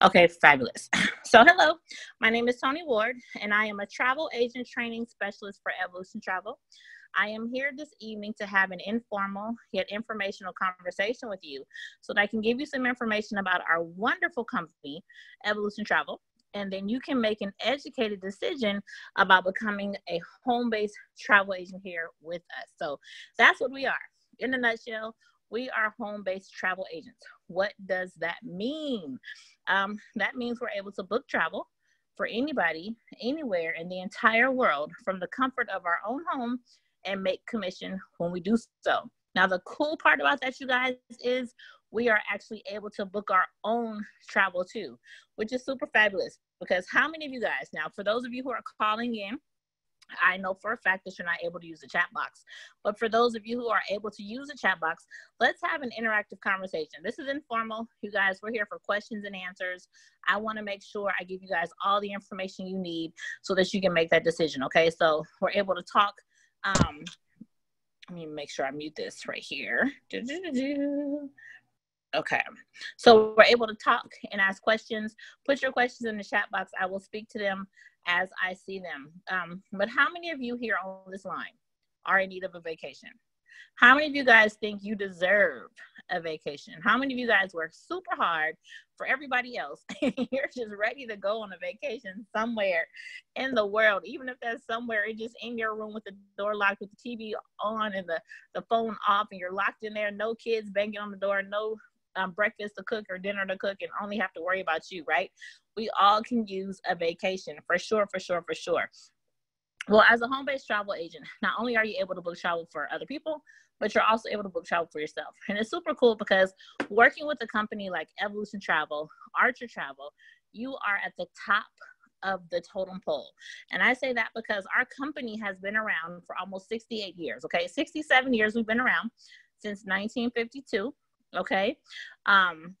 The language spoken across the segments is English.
Okay, fabulous. So hello, my name is Toni Ward, and I am a travel agent training specialist for Evolution Travel. I am here this evening to have an informal yet informational conversation with you so that I can give you some information about our wonderful company, Evolution Travel, and then you can make an educated decision about becoming a home-based travel agent here with us. So that's what we are. In a nutshell, we are home-based travel agents. What does that mean? That means we're able to book travel for anybody, anywhere in the entire world from the comfort of our own home and make commission when we do so. Now, the cool part about that, you guys, is we are actually able to book our own travel too, which is super fabulous because how many of you guys, now for those of you who are calling in, I know for a fact that you're not able to use the chat box, but for those of you who are able to use the chat box, let's have an interactive conversation. This is informal. You guys, we're here for questions and answers. I want to make sure I give you guys all the information you need so that you can make that decision. Okay, so we're able to talk. Let me make sure I mute this right here. Okay, so we're able to talk and ask questions. Put your questions in the chat box. I will speak to them as I see them. But how many of you here on this line are in need of a vacation? How many of you guys think you deserve a vacation? How many of you guys work super hard for everybody else and you're just ready to go on a vacation somewhere in the world, even if that's somewhere it's just in your room with the door locked, with the TV on and the phone off, and you're locked in there, no kids banging on the door, no breakfast to cook or dinner to cook, and only have to worry about you, right? We all can use a vacation for sure, for sure, for sure. Well, as a home-based travel agent, not only are you able to book travel for other people, but you're also able to book travel for yourself. And it's super cool because working with a company like Evolution Travel, R.A.W. Travel, you are at the top of the totem pole. And I say that because our company has been around for almost 68 years, okay? 67 years we've been around, since 1952. Okay. And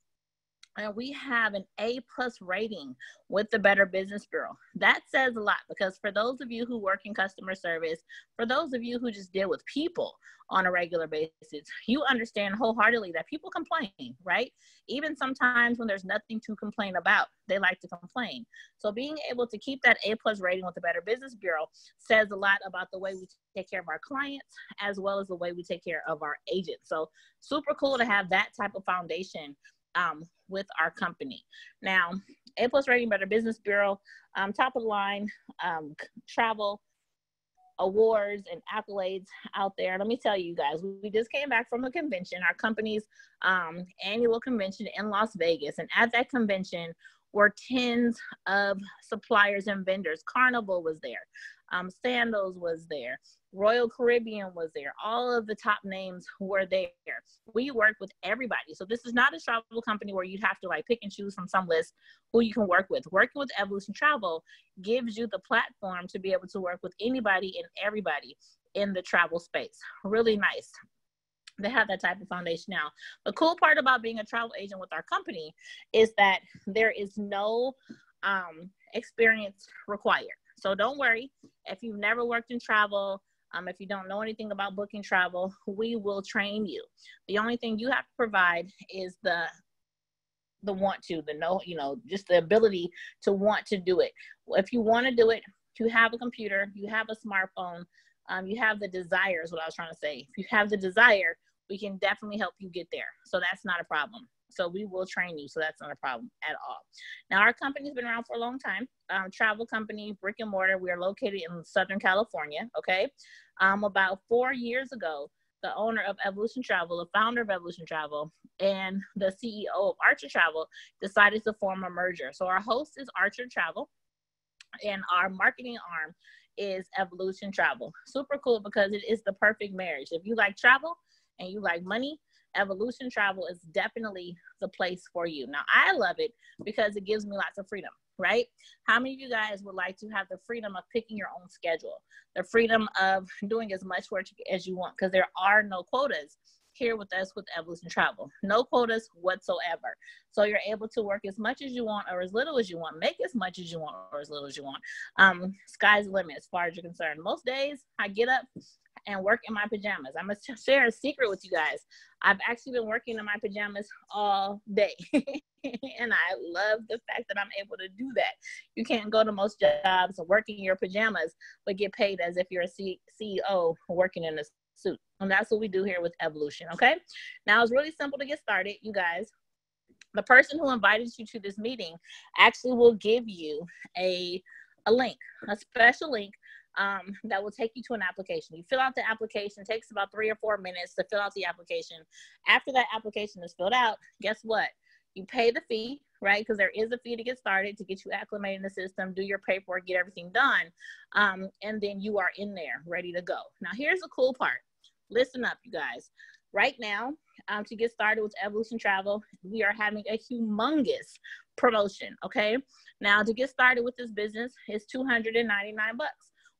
we have an A+ rating with the Better Business Bureau. That says a lot because for those of you who work in customer service, for those of you who just deal with people on a regular basis, you understand wholeheartedly that people complain, right? Even sometimes when there's nothing to complain about, they like to complain. So being able to keep that A+ rating with the Better Business Bureau says a lot about the way we take care of our clients as well as the way we take care of our agents. So super cool to have that type of foundation with our company. Now, A+ rating, Better Business Bureau, top of the line, travel awards and accolades out there. Let me tell you guys, we just came back from a convention, our company's annual convention in Las Vegas. And at that convention were tens of suppliers and vendors. Carnival was there. Sandals was there. Royal Caribbean was there. All of the top names were there. We work with everybody. So this is not a travel company where you'd have to like pick and choose from some list who you can work with. Working with Evolution Travel gives you the platform to be able to work with anybody and everybody in the travel space. Really nice. They have that type of foundation now. The cool part about being a travel agent with our company is that there is no experience required. So don't worry if you've never worked in travel. If you don't know anything about booking travel, we will train you. The only thing you have to provide is the want to, the know, just the ability to want to do it. If you want to do it, you have a computer, you have a smartphone, you have the desire is what I was trying to say. If you have the desire, we can definitely help you get there. So that's not a problem. So we will train you. So that's not a problem at all. Now, our company's been around for a long time. Travel company, brick and mortar. We are located in Southern California. Okay. About 4 years ago, the owner of Evolution Travel, the founder of Evolution Travel, and the CEO of R.A.W. Travel decided to form a merger. So our host is R.A.W. Travel, and our marketing arm is Evolution Travel. Super cool because it is the perfect marriage. If you like travel and you like money, Evolution Travel is definitely the place for you. Now, I love it because it gives me lots of freedom, right? How many of you guys would like to have the freedom of picking your own schedule, the freedom of doing as much work as you want? Because there are no quotas here with us with Evolution Travel. No quotas whatsoever. So you're able to work as much as you want or as little as you want. Make as much as you want or as little as you want. Sky's the limit as far as you're concerned. Most days I get up and work in my pajamas. I'm going to share a secret with you guys. I've actually been working in my pajamas all day. And I love the fact that I'm able to do that. You can't go to most jobs and work in your pajamas, but get paid as if you're a CEO working in a suit. And that's what we do here with Evolution, okay? Now, it's really simple to get started, you guys. The person who invited you to this meeting actually will give you a link, a special link that will take you to an application. You fill out the application. It takes about 3 or 4 minutes to fill out the application. After that application is filled out, guess what? You pay the fee, right? Because there is a fee to get started, to get you acclimated in the system, do your paperwork, get everything done. And then you are in there ready to go. Now, here's the cool part. Listen up, you guys. Right now, to get started with Evolution Travel, we are having a humongous promotion, okay? Now, to get started with this business is $299,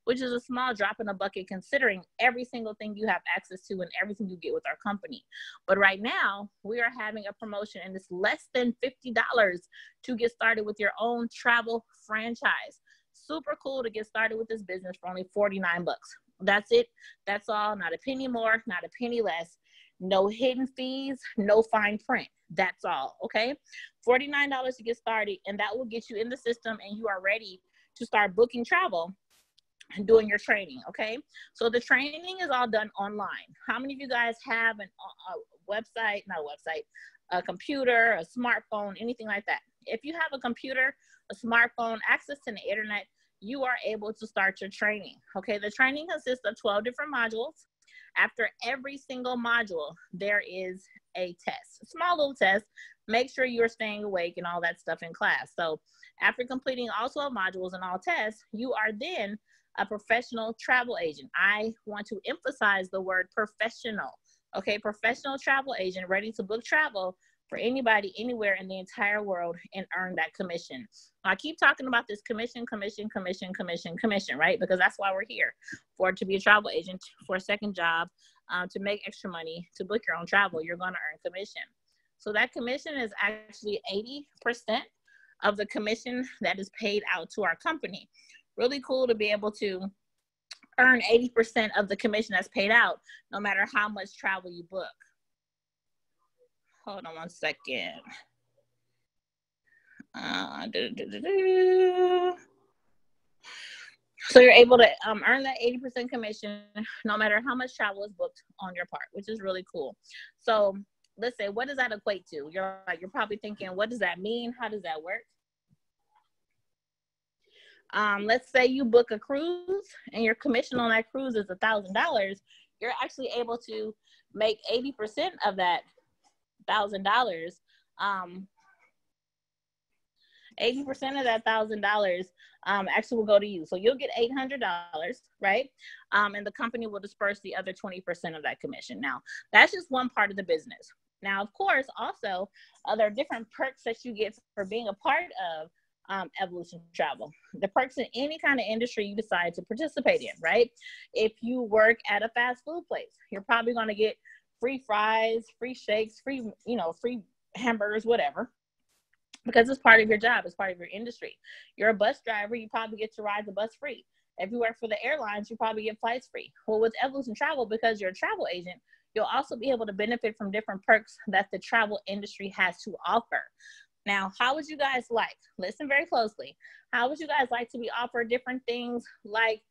which is a small drop in the bucket considering every single thing you have access to and everything you get with our company. But right now, we are having a promotion and it's less than $50 to get started with your own travel franchise. Super cool to get started with this business for only $49. That's it. That's all. Not a penny more, not a penny less. No hidden fees, no fine print. That's all, okay? $49 to get started, and that will get you in the system and you are ready to start booking travel and doing your training, okay? So the training is all done online. How many of you guys have a website, not a website, a computer, a smartphone, anything like that? If you have a computer, a smartphone, access to the internet, you are able to start your training, okay? The training consists of 12 different modules. After every single module, there is a test, a small little test. Make sure you're staying awake and all that stuff in class. So after completing all 12 modules and all tests, you are then a professional travel agent. I want to emphasize the word professional, okay? Professional travel agent ready to book travel for anybody, anywhere in the entire world and earn that commission. I keep talking about this commission, right? Because that's why we're here, for to be a travel agent, for a second job, to make extra money, to book your own travel, you're gonna earn commission. So that commission is actually 80% of the commission that is paid out to our company. Really cool to be able to earn 80% of the commission that's paid out, no matter how much travel you book. Hold on one second. So you're able to earn that 80% commission no matter how much travel is booked on your part, which is really cool. So let's say, what does that equate to? You're probably thinking, what does that mean? How does that work? Let's say you book a cruise and your commission on that cruise is $1,000. You're actually able to make 80% of that $1,000. 80% of that $1,000 actually will go to you. So you'll get $800, right? And the company will disperse the other 20% of that commission. Now, that's just one part of the business. Now, of course, also, there are different perks that you get for being a part of Evolution Travel. The perks in any kind of industry you decide to participate in, right? If you work at a fast food place, you're probably going to get free fries, free shakes, free hamburgers, whatever, because it's part of your job, it's part of your industry. You're a bus driver, you probably get to ride the bus free. If you work for the airlines, you probably get flights free. Well, with Evolution Travel, because you're a travel agent, you'll also be able to benefit from different perks that the travel industry has to offer. Now, how would you guys like, listen very closely, how would you guys like to be offered different things like,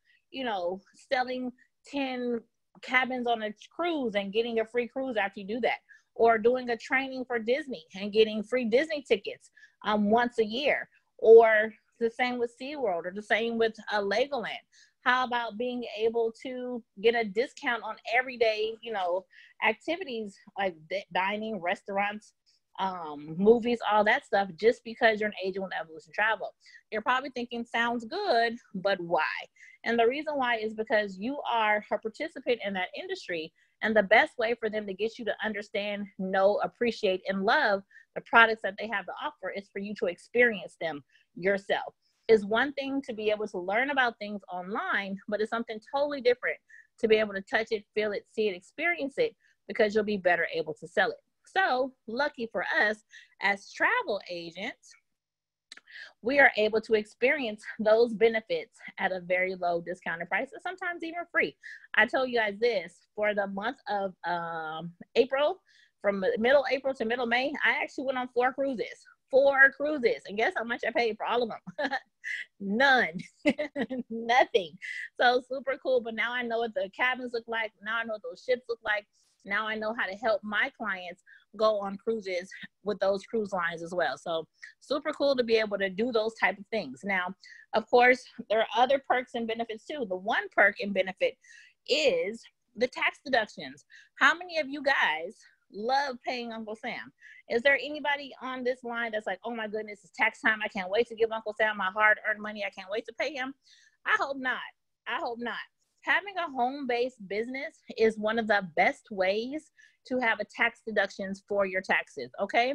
selling 10 cabins on a cruise and getting a free cruise after you do that, or doing a training for Disney and getting free Disney tickets once a year, or the same with SeaWorld, or the same with Legoland. How about being able to get a discount on everyday, activities like dining, restaurants, movies, all that stuff, just because you're an agent with Evolution Travel? You're probably thinking, sounds good, but why? And the reason why is because you are a participant in that industry, and the best way for them to get you to understand, know, appreciate, and love the products that they have to offer is for you to experience them yourself. It's one thing to be able to learn about things online, but it's something totally different to be able to touch it, feel it, see it, experience it because you'll be better able to sell it. So lucky for us as travel agents, we are able to experience those benefits at a very low discounted price, and sometimes even free. I told you guys this, for the month of April, from middle April to middle May, I actually went on 4 cruises. 4 cruises. And guess how much I paid for all of them? None. Nothing. So super cool. But now I know what the cabins look like. Now I know what those ships look like. Now I know how to help my clients go on cruises with those cruise lines as well. So super cool to be able to do those type of things. Now, of course, there are other perks and benefits too. The one perk and benefit is the tax deductions. How many of you guys love paying Uncle Sam? Is there anybody on this line that's like, oh my goodness, it's tax time. I can't wait to give Uncle Sam my hard-earned money. I can't wait to pay him. I hope not. I hope not. Having a home-based business is one of the best ways to have a tax deductions for your taxes, okay?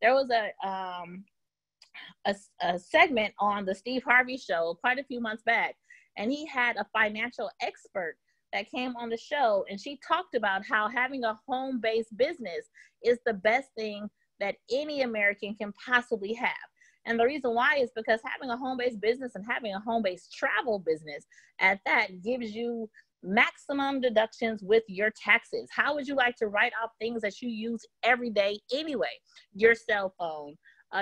There was a segment on the Steve Harvey show quite a few months back, and he had a financial expert that came on the show, and she talked about how having a home-based business is the best thing that any American can possibly have. And the reason why is because having a home-based business and having a home-based travel business at that gives you maximum deductions with your taxes. How would you like to write off things that you use every day anyway? Your cell phone,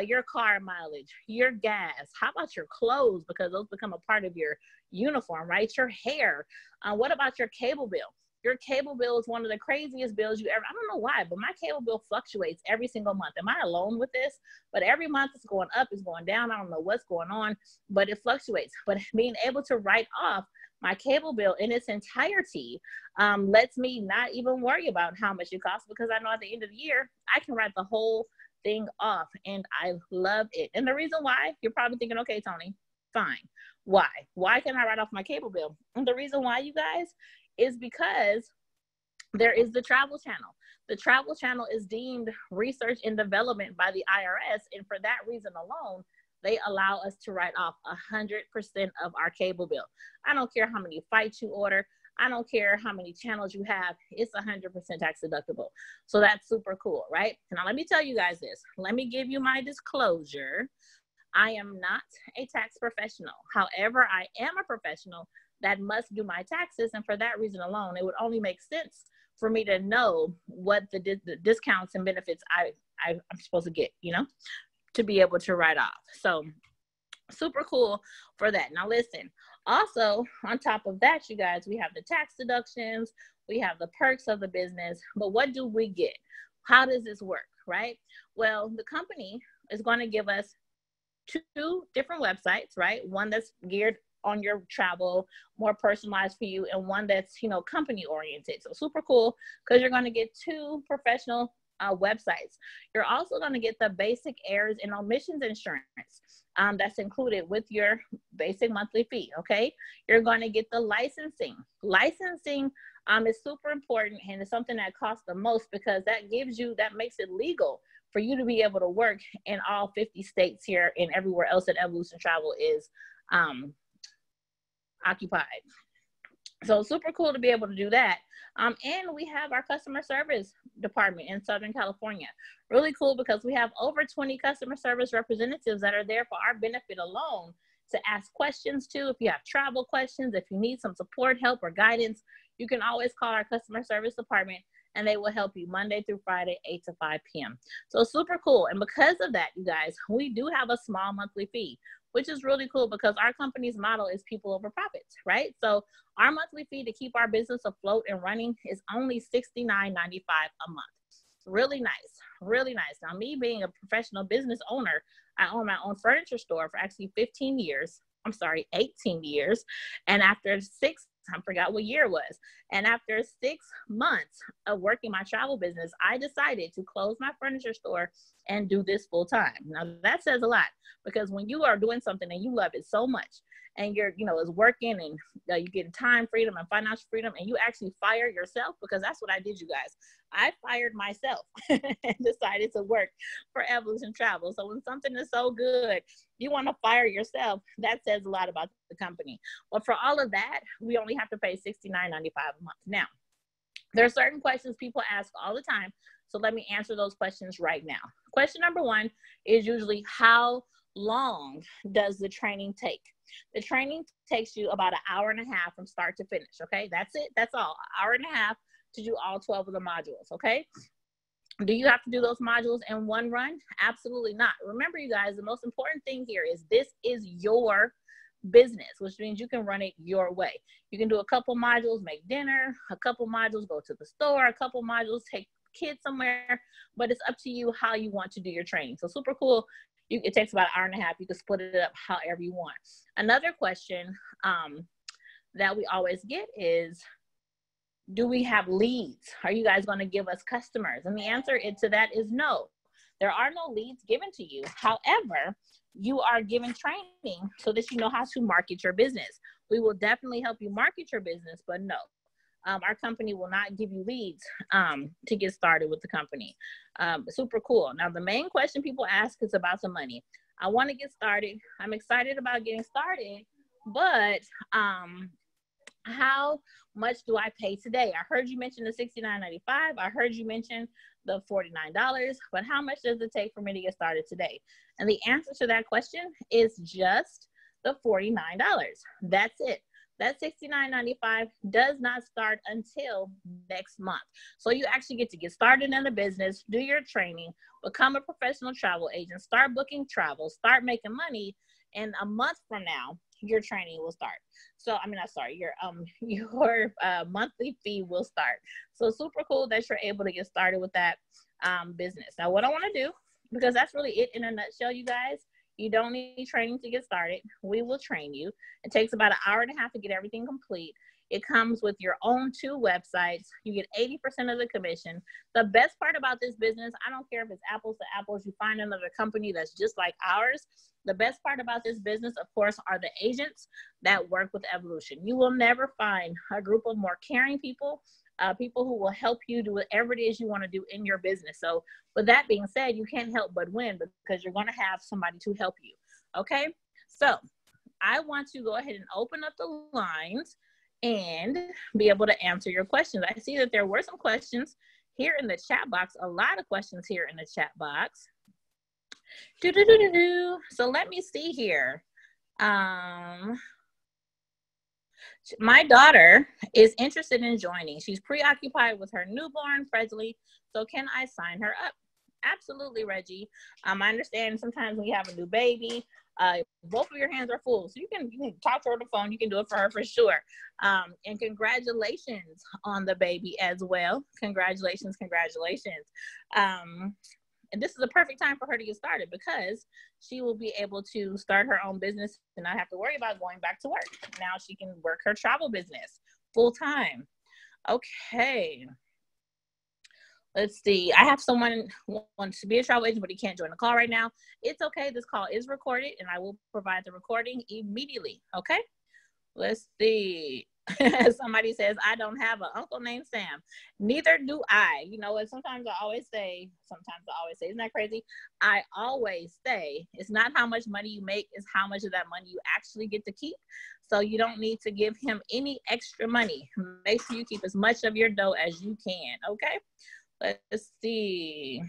your car mileage, your gas. How about your clothes? Because those become a part of your uniform, right? Your hair. What about your cable bill? Your cable bill is one of the craziest bills you ever, I don't know why, but my cable bill fluctuates every single month. Am I alone with this? But every month it's going up, it's going down. I don't know what's going on, but it fluctuates. But being able to write off my cable bill in its entirety lets me not even worry about how much it costs, because I know at the end of the year, I can write the whole thing off, and I love it. And the reason why, you're probably thinking, okay, Toni, fine. Why? Why can I write off my cable bill? And the reason why, you guys, is because there is the travel channel. The travel channel is deemed research and development by the IRS. And for that reason alone, they allow us to write off 100% of our cable bill. I don't care how many flights you order. I don't care how many channels you have. It's 100% tax deductible. So that's super cool, right? Now, let me tell you guys this. Let me give you my disclosure. I am not a tax professional. However, I am a professional that must do my taxes. And for that reason alone, it would only make sense for me to know what the discounts and benefits I'm supposed to get, you know, to be able to write off. So super cool for that. Now listen, also on top of that, you guys, we have the tax deductions, we have the perks of the business, but what do we get? How does this work, right? Well, the company is going to give us 2 different websites, right? One that's geared on your travel, more personalized for you, and one that's, you know, company oriented. So super cool, because you're going to get 2 professional websites. You're also going to get the basic errors and omissions insurance that's included with your basic monthly fee. Okay, you're going to get the licensing. Licensing is super important, and it's something that costs the most, because that makes it legal for you to be able to work in all 50 states here and everywhere else that Evolution Travel is occupied. So super cool to be able to do that. And we have our customer service department in Southern California. Really cool, because we have over 20 customer service representatives that are there for our benefit alone to ask questions to. If you have travel questions, if you need some support, help, or guidance, you can always call our customer service department, and they will help you Monday through Friday, 8 to 5 p.m. So super cool. And because of that, you guys, we do have a small monthly fee, which is really cool, because our company's model is people over profits, right? So our monthly fee to keep our business afloat and running is only $69.95 a month. Really nice, really nice. Now, me being a professional business owner, I own my own furniture store for actually 18 years. And after I forgot what year it was. And after 6 months of working my travel business, I decided to close my furniture store and do this full time. Now that says a lot, because when you are doing something and you love it so much, and you're, you know, is working, and you get time freedom and financial freedom, and you actually fire yourself, because that's what I did, you guys. I fired myself and decided to work for Evolution Travel. So when something is so good, you want to fire yourself, that says a lot about the company. But for all of that, we only have to pay $69.95 a month. Now, There are certain questions people ask all the time, so let me answer those questions right now. Question number one is usually, how long does the training take? The training takes you about an hour and a half from start to finish, okay? That's it. That's all. An hour and a half to do all 12 of the modules, okay? Do you have to do those modules in one run? Absolutely not. Remember, you guys, the most important thing here is this is your business, which means you can run it your way. You can do a couple modules, make dinner, a couple modules, go to the store, a couple modules, take kids somewhere, but it's up to you how you want to do your training. So super cool. It takes about an hour and a half. You can split it up however you want. Another question that we always get is, do we have leads? Are you guys going to give us customers? And the answer to that is no. There are no leads given to you. However, you are given training so that you know how to market your business. We will definitely help you market your business, but no. Our company will not give you leads to get started with the company. Super cool. Now, the main question people ask is about the money. I want to get started. I'm excited about getting started, but how much do I pay today? I heard you mention the $69.95. I heard you mention the $49, but how much does it take for me to get started today? And the answer to that question is just the $49. That's it. That $69.95 does not start until next month. So you actually get to get started in the business, do your training, become a professional travel agent, start booking travel, start making money, and a month from now, your training will start. So, I mean, I'm sorry, your monthly fee will start. So super cool that you're able to get started with that business. Now, what I want to do, because that's really it in a nutshell, you guys, you don't need training to get started. We will train you. It takes about an hour and a half to get everything complete. It comes with your own 2 websites. You get 80% of the commission. The best part about this business, I don't care if it's apples to apples, you find another company that's just like ours. The best part about this business, of course, are the agents that work with Evolution. You will never find a group of more caring people, people who will help you do whatever it is you want to do in your business. So with that being said, you can't help but win because you're going to have somebody to help you. Okay, so I want to go ahead and open up the lines and be able to answer your questions. I see that there were some questions here in the chat box, a lot of questions here in the chat box. So let me see here. My daughter is interested in joining. She's preoccupied with her newborn, Presley. So can I sign her up? Absolutely, Reggie. I understand sometimes when you have a new baby, both of your hands are full. So you can talk to her on the phone. You can do it for her for sure. And congratulations on the baby as well. Congratulations, congratulations. And this is a perfect time for her to get started because she will be able to start her own business and not have to worry about going back to work. Now she can work her travel business full time. Okay. Let's see. I have someone who wants to be a travel agent, but he can't join the call right now. It's okay. This call is recorded and I will provide the recording immediately. Okay. Let's see. Somebody says, I don't have an uncle named Sam. Neither do I. You know what? Sometimes I always say, isn't that crazy? I always say, it's not how much money you make, it's how much of that money you actually get to keep. So you don't need to give him any extra money. Make sure you keep as much of your dough as you can. Okay. Let's see.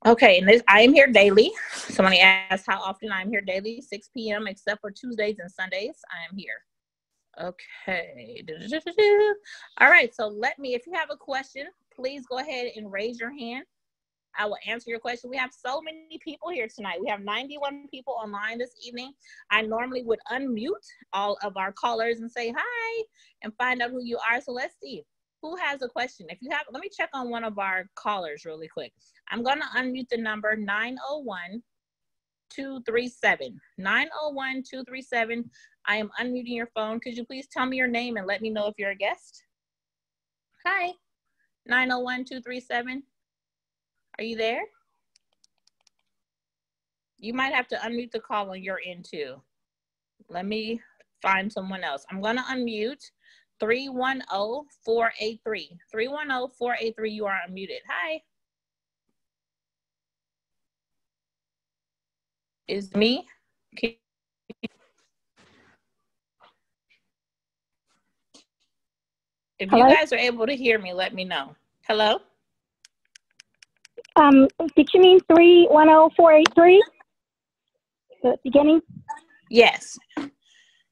Okay, and I am here daily. Somebody asked how often I'm here daily. 6 p.m. except for Tuesdays and Sundays. I am here. Okay. All right, so if you have a question, please go ahead and raise your hand. I will answer your question. We have so many people here tonight. We have 91 people online this evening. I normally would unmute all of our callers and say hi and find out who you are. So let's see. Who has a question? If you have, let me check on one of our callers really quick. I'm going to unmute the number 901-237. 901-237. I am unmuting your phone. Could you please tell me your name and let me know if you're a guest? Hi, 901-237. Are you there? You might have to unmute the call on your end too. Let me find someone else. I'm going to unmute 310-483. 310-483, you are unmuted. Hi. Is me? If you Hello? guys are able to hear me, let me know. Hello? Did you mean 310483? The beginning? Yes.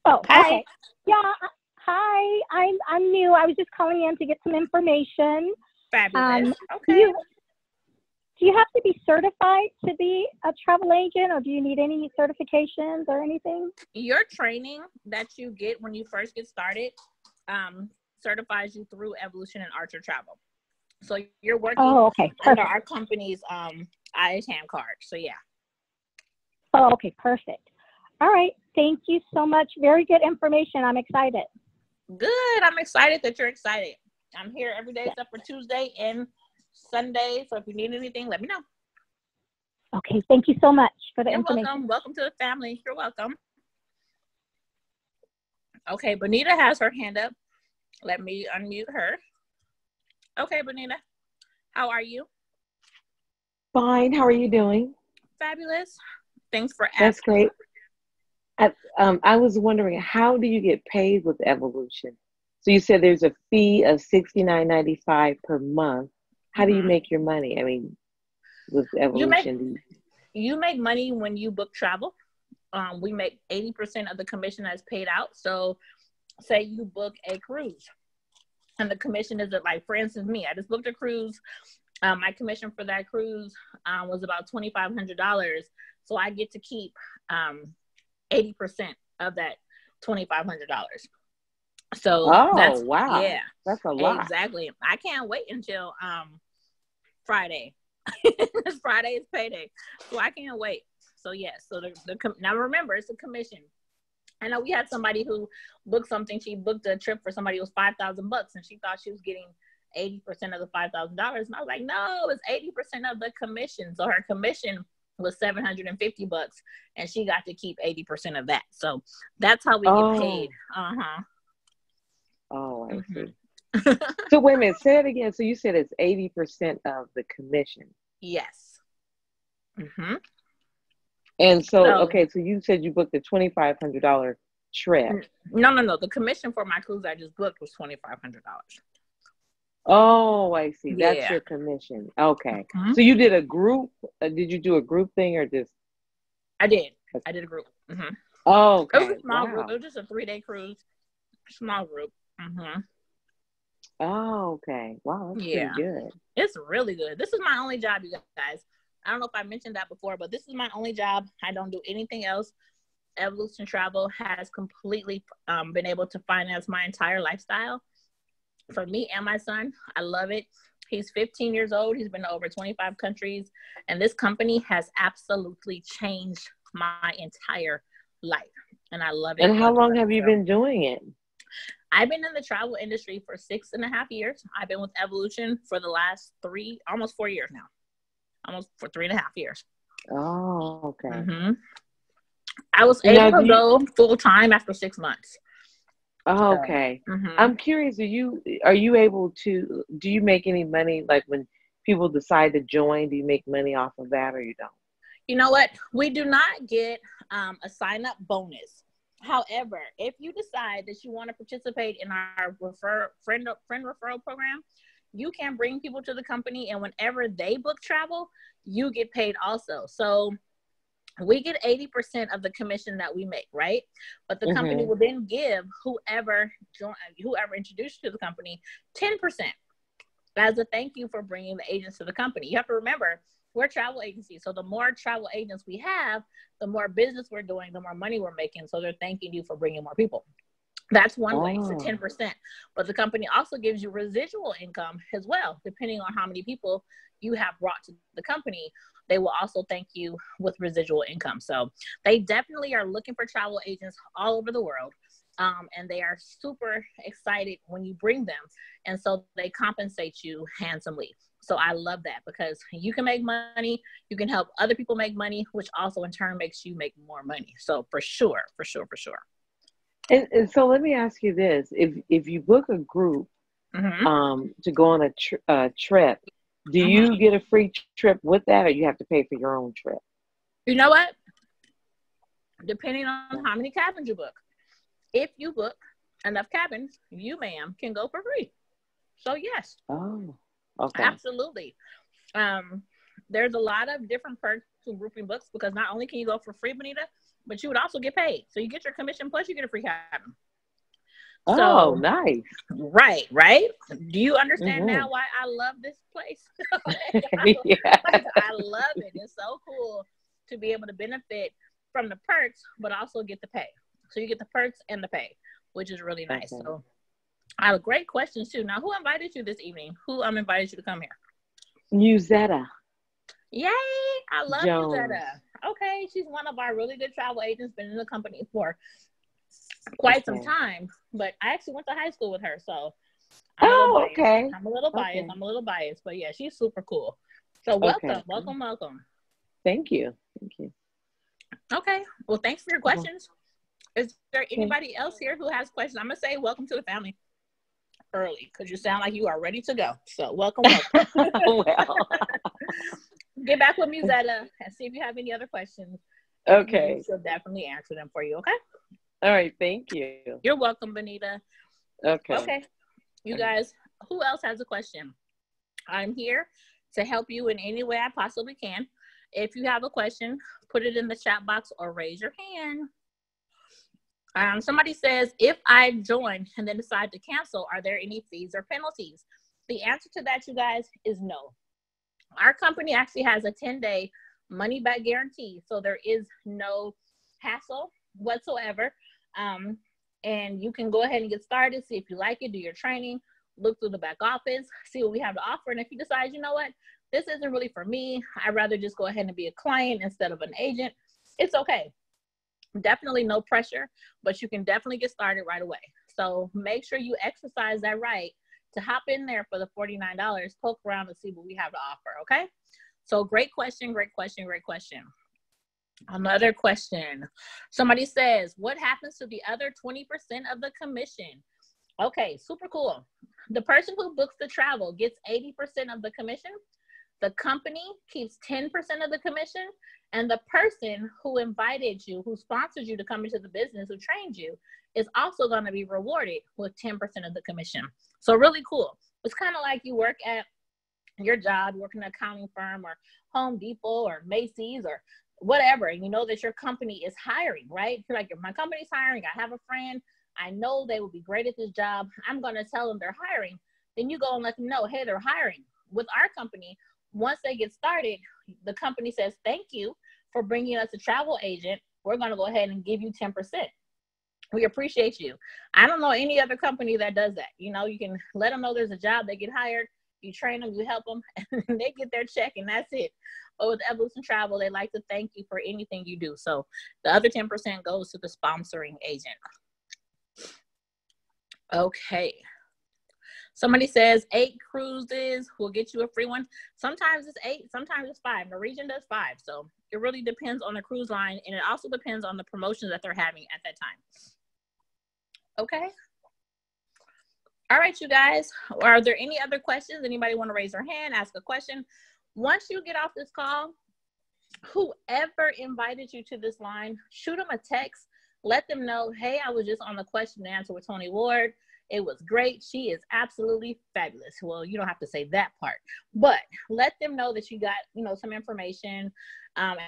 Oh, Hi. okay. Yeah. Hi. I'm new. I was just calling in to get some information. Fabulous. Do Okay. you have to be certified to be a travel agent, or do you need any certifications or anything? Your training that you get when you first get started certifies you through Evolution and Archer Travel. So you're working Okay. under our company's IATAM card. So yeah. Oh, okay. Perfect. All right. Thank you so much. Very good information. I'm excited. Good. I'm excited that you're excited. I'm here every day except for Tuesday and Sunday. So if you need anything, let me know. Okay. Thank you so much for the You're information. welcome. Welcome to the family. You're welcome. Okay. Bonita has her hand up. Let me unmute her. Okay, Bonita. How are you? Fine. How are you doing? Fabulous. Thanks for asking. That's great. I was wondering, how do you get paid with Evolution? So you said there's a fee of $69.95 per month. How do you make your money? I mean, with Evolution, you make money when you book travel. We make 80% of the commission that's paid out. So say you book a cruise and the commission is like, for instance, me, I just booked a cruise. My commission for that cruise was about $2,500. So I get to keep 80% of that $2,500. So that's, wow. Yeah, that's a lot. Exactly. I can't wait until Friday. Friday is payday. So I can't wait. So yes, so now remember, it's a commission. I know we had somebody who booked something. She booked a trip for somebody who was $5,000 and she thought she was getting 80% of the $5,000. And I was like, no, it's 80% of the commission. So her commission was $750 and she got to keep 80% of that. So that's how we get paid. Oh, I see. So wait a minute, say it again. So you said it's 80% of the commission. Yes. And so okay, so you said you booked a $2,500 trip. No. The commission for my cruise I just booked was $2,500. Oh, I see. Yeah. That's your commission. Okay. So you did a group. Did you do a group thing or just? I did a group. Oh, okay. It was a small group. It was just a 3-day cruise. Small group. Oh, okay. Wow, that's pretty good. It's really good. This is my only job, you guys. I don't know if I mentioned that before, but this is my only job. I don't do anything else. Evolution Travel has completely been able to finance my entire lifestyle for me and my son. I love it. He's 15 years old. He's been to over 25 countries. And this company has absolutely changed my entire life. And I love it. And how long have you been doing it? I've been in the travel industry for 6.5 years. I've been with Evolution for the last almost 4 years now. Almost for 3.5 years. Oh, okay. I was able to go full time after 6 months. Oh, okay. I'm curious, do you able to, do you make any money, like when people decide to join, do you make money off of that or you don't? You know what? We do not get a sign-up bonus. However, if you decide that you want to participate in our friend referral program, you can bring people to the company, and whenever they book travel, you get paid also. So we get 80% of the commission that we make, right? But the company will then give whoever introduced you to the company 10% as a thank you for bringing the agents to the company. You have to remember, we're a travel agency. So the more travel agents we have, the more business we're doing, the more money we're making. So they're thanking you for bringing more people. That's one way, it's 10%. But the company also gives you residual income as well, depending on how many people you have brought to the company. They will also thank you with residual income. So they definitely are looking for travel agents all over the world. And they are super excited when you bring them. And so they compensate you handsomely. So I love that because you can make money, you can help other people make money, which also in turn makes you make more money. So for sure. And so let me ask you this: if you book a group to go on a trip, do you get a free trip with that, or you have to pay for your own trip? You know what? Depending on how many cabins you book. If you book enough cabins, you, ma'am, can go for free. So yes. Oh, okay. Absolutely. There's a lot of different perks to grouping books because not only can you go for free, Benita, but you would also get paid. So you get your commission plus you get a free cabin. Oh, So, nice. Right. Do you understand now why I love this place? Yeah. I love it. It's so cool to be able to benefit from the perks, but also get the pay. So you get the perks and the pay, which is really nice. Okay. So I have great questions too. Now, who invited you this evening? Who invited you to come here? Musetta. Yay! I love Jones. Musetta. Okay, she's one of our really good travel agents. Been in the company for quite some time, but I actually went to high school with her, so I'm a little biased, but yeah, she's super cool. So welcome. Thank you. Okay, well, thanks for your questions. Is there anybody else here who has questions? I'm gonna say welcome to the family early because you sound like you are ready to go. So welcome. Well, get back with Musetta and see if you have any other questions. Okay, she'll definitely answer them for you. Okay. All right, thank you. You're welcome, Benita. Okay. You guys, who else has a question? I'm here to help you in any way I possibly can. If you have a question, put it in the chat box or raise your hand. Somebody says, if I join and then decide to cancel, are there any fees or penalties? The answer to that, you guys, is no. Our company actually has a 10-day money-back guarantee, so there is no hassle whatsoever. And you can go ahead and get started, see if you like it, do your training, look through the back office, see what we have to offer. And if you decide, you know what, this isn't really for me, I'd rather just go ahead and be a client instead of an agent, it's okay. Definitely no pressure, but you can definitely get started right away. So make sure you exercise that right to hop in there for the $49, poke around and see what we have to offer, okay? So great question. Another question. Somebody says, what happens to the other 20% of the commission? Okay, super cool. The person who books the travel gets 80% of the commission. The company keeps 10% of the commission. And the person who invited you, who sponsored you to come into the business, who trained you, is also going to be rewarded with 10% of the commission. So really cool. It's kind of like you work at your job, you work in an accounting firm or Home Depot or Macy's or whatever, and you know that your company is hiring, right? You're like, my company's hiring. I have a friend. I know they will be great at this job. I'm going to tell them they're hiring. Then you go and let them know, hey, they're hiring. With our company, once they get started, the company says, thank you for bringing us a travel agent. We're going to go ahead and give you 10%. We appreciate you. I don't know any other company that does that. You know, you can let them know there's a job, they get hired, you train them, you help them, and they get their check, and that's it. But with Evolution Travel, they like to thank you for anything you do. So the other 10% goes to the sponsoring agent. Okay. Somebody says 8 cruises will get you a free one. Sometimes it's 8, sometimes it's 5. Norwegian does 5. So it really depends on the cruise line, and it also depends on the promotions that they're having at that time. Okay. All right, you guys. Are there any other questions? Anybody want to raise their hand, ask a question? Once you get off this call, whoever invited you to this line, shoot them a text. Let them know, hey, I was just on the question and answer with Toni Ward. It was great. She is absolutely fabulous. Well, you don't have to say that part, but let them know that you got, some information and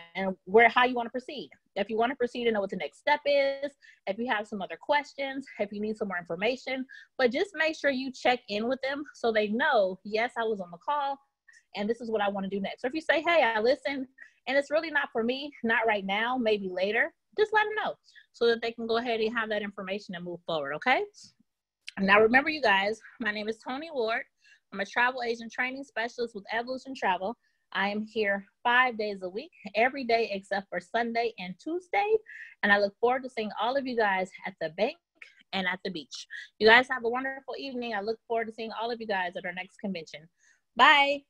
how you want to proceed. If you want to proceed and know what the next step is, if you have some other questions, if you need some more information, but just make sure you check in with them so they know, yes, I was on the call and this is what I want to do next. So if you say, hey, I listened and it's really not for me, not right now, maybe later, just let them know so that they can go ahead and have that information and move forward. Okay. Now, remember, you guys, my name is Toni Ward. I'm a travel agent training specialist with Evolution Travel. I am here 5 days a week, every day except for Sunday and Tuesday. And I look forward to seeing all of you guys at the bank and at the beach. You guys have a wonderful evening. I look forward to seeing all of you guys at our next convention. Bye.